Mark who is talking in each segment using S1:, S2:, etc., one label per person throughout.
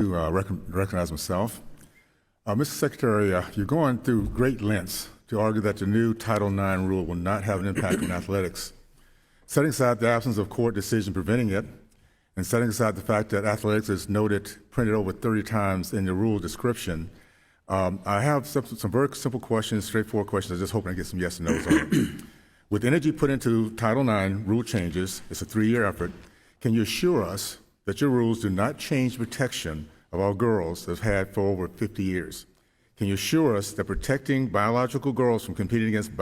S1: to recognize myself. Mr. Secretary, you're going through great lengths to argue that the new Title IX rule will not have an impact on athletics. Setting aside the absence of court decision preventing it, and setting aside the fact that athletics is noted, printed over 30 times in the rule description, I have some very simple questions, straightforward questions. I'm just hoping to get some yes and no's on it. With energy put into Title IX rule changes, it's a 3-year effort, can you assure us that your rules do not change protection of our girls that have had for over 50 years? Can you assure us that protecting biological girls from competing against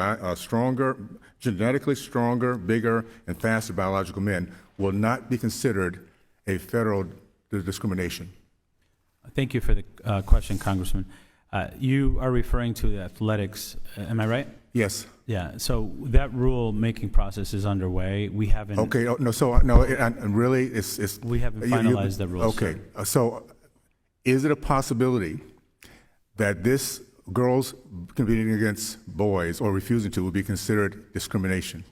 S1: genetically stronger, bigger, and faster biological men will not be considered a federal discrimination?
S2: Thank you for the question, Congressman. You are referring to the athletics, am I right?
S1: Yes.
S2: Yeah, so that rule-making process is underway. We haven't...
S1: Okay, really, it's...
S2: We haven't finalized the rules.
S1: Okay, so is it a possibility that this girls competing against boys or refusing to will be considered discrimination?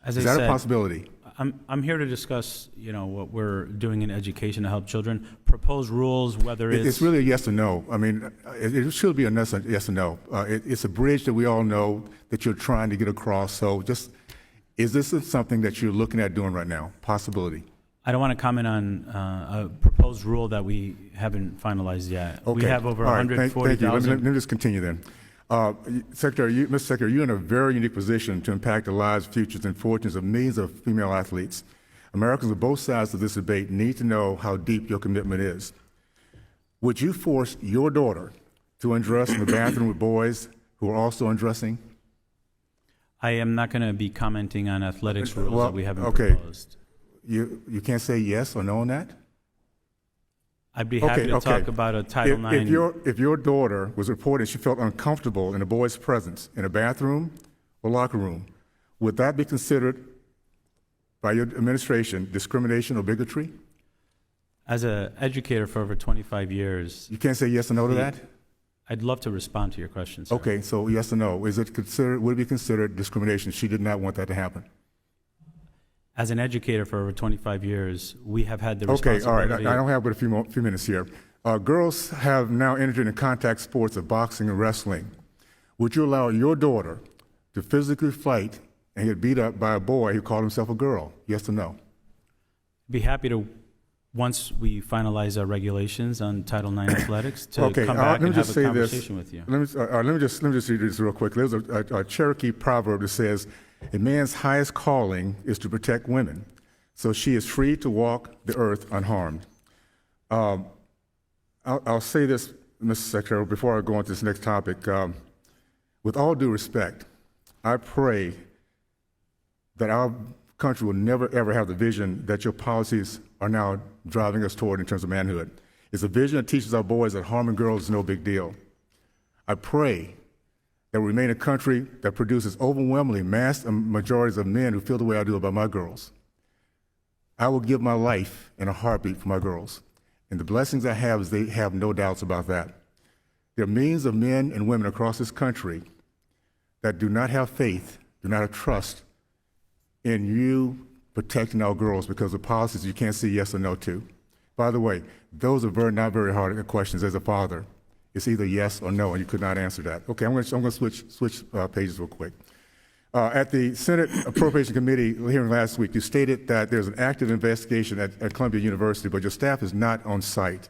S2: As
S1: is
S2: I
S1: that
S2: said,
S1: a possibility?
S2: I'm here to discuss, what we're doing in education to help children. Proposed rules, whether
S1: it's really a yes or no. I mean, it should be a yes or no. It's a bridge that we all know that you're trying to get across. So just, is this something that you're looking at doing right now? Possibility?
S2: I don't want to comment on a proposed rule that we haven't finalized yet.
S1: Okay.
S2: We have over 140,000.
S1: Thank you. Let me just continue then. Mr. Secretary, you're in a very unique position to impact the lives, futures, and fortunes of millions of female athletes. Americans on both sides of this debate need to know how deep your commitment is. Would you force your daughter to undress in the bathroom with boys who are also undressing?
S2: I am not going to be commenting on athletics rules that we haven't proposed.
S1: You can't say yes or no on that?
S2: I'd be happy to talk about a Title IX.
S1: If your daughter was reported she felt uncomfortable in a boy's presence in a bathroom or locker room, would that be considered by your administration discrimination or bigotry?
S2: As an educator for over 25 years...
S1: You can't say yes or no to that?
S2: I'd love to respond to your question, sir.
S1: Okay, so yes or no. Would it be considered discrimination? She did not want that to happen.
S2: As an educator for over 25 years, we have had the responsibility...
S1: Okay, all right. I don't have but a few minutes here. Girls have now entered into contact sports of boxing and wrestling. Would you allow your daughter to physically fight and get beat up by a boy who called himself a girl? Yes or no?
S2: Be happy to, once we finalize our regulations on Title IX athletics, to come back and have a conversation with you.
S1: Let me just read this real quick. There's a Cherokee proverb that says, "A man's highest calling is to protect women, so she is free to walk the earth unharmed." I'll say this, Mr. Secretary, before I go on to this next topic. With all due respect, I pray that our country will never, ever have the vision that your policies are now driving us toward in terms of manhood. It's a vision that teaches our boys that harming girls is no big deal. I pray that we remain a country that produces overwhelmingly mass majorities of men who feel the way I do about my girls. I will give my life in a heartbeat for my girls. And the blessings I have is they have no doubts about that. There are millions of men and women across this country that do not have faith, do not have trust in you protecting our girls because of policies you can't say yes or no to. By the way, those are not very hard questions as a father. It's either yes or no, and you could not answer that. Okay, I'm going to switch pages real quick. At the Senate Appropriation Committee hearing last week, you stated that there's an active investigation at Columbia University, but your staff is not on site.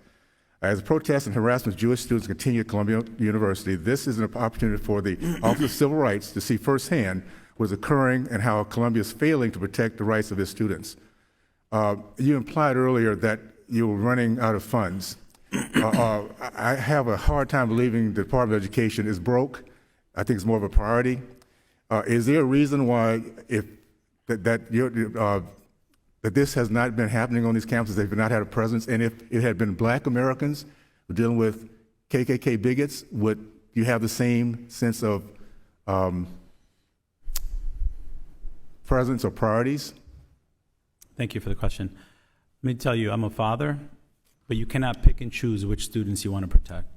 S1: As protests and harassment of Jewish students continue at Columbia University, this is an opportunity for the Office of Civil Rights to see firsthand what is occurring and how Columbia is failing to protect the rights of its students. You implied earlier that you were running out of funds. I have a hard time believing the Department of Education is broke. I think it's more of a priority. Is there a reason why that this has not been happening on these campuses? They've not had a presence. And if it had been Black Americans dealing with KKK bigots, would you have the same sense of presence or priorities?
S2: Thank you for the question. Let me tell you, I'm a father, but you cannot pick and choose which students you want to protect.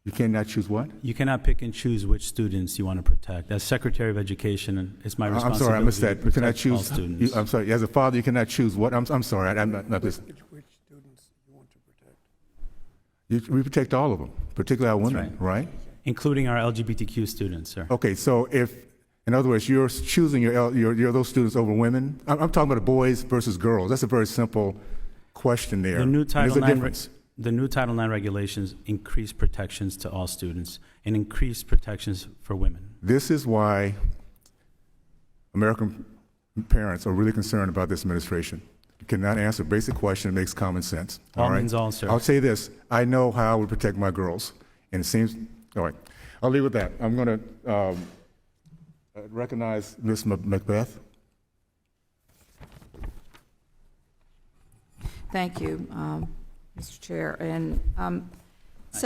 S1: You cannot choose what?
S2: You cannot pick and choose which students you want to protect. As Secretary of Education, it's my responsibility.
S1: I'm sorry, I missed that. You cannot choose.
S2: Students.
S1: I'm sorry. As a father, you cannot choose what? I'm sorry. I'm not listening.
S3: Which students you want to protect?
S1: We protect all of them, particularly our women, right?
S2: Including our LGBTQ students, sir.
S1: Okay, so if, in other words, you're choosing those students over women, I'm talking about boys versus girls. That's a very simple question there.
S2: The new
S1: There's a difference.
S2: The new Title IX regulations increase protections to all students and increase protections for women.
S1: This is why American parents are really concerned about this administration. You cannot answer a basic question that makes common sense.
S2: All
S1: right?
S2: means all, sir.
S1: I'll say this. I know how I would protect my girls. And it seems, all right. I'll leave with that. I'm going to recognize Ms. Macbeth.
S3: Thank you, Mr. Chair. And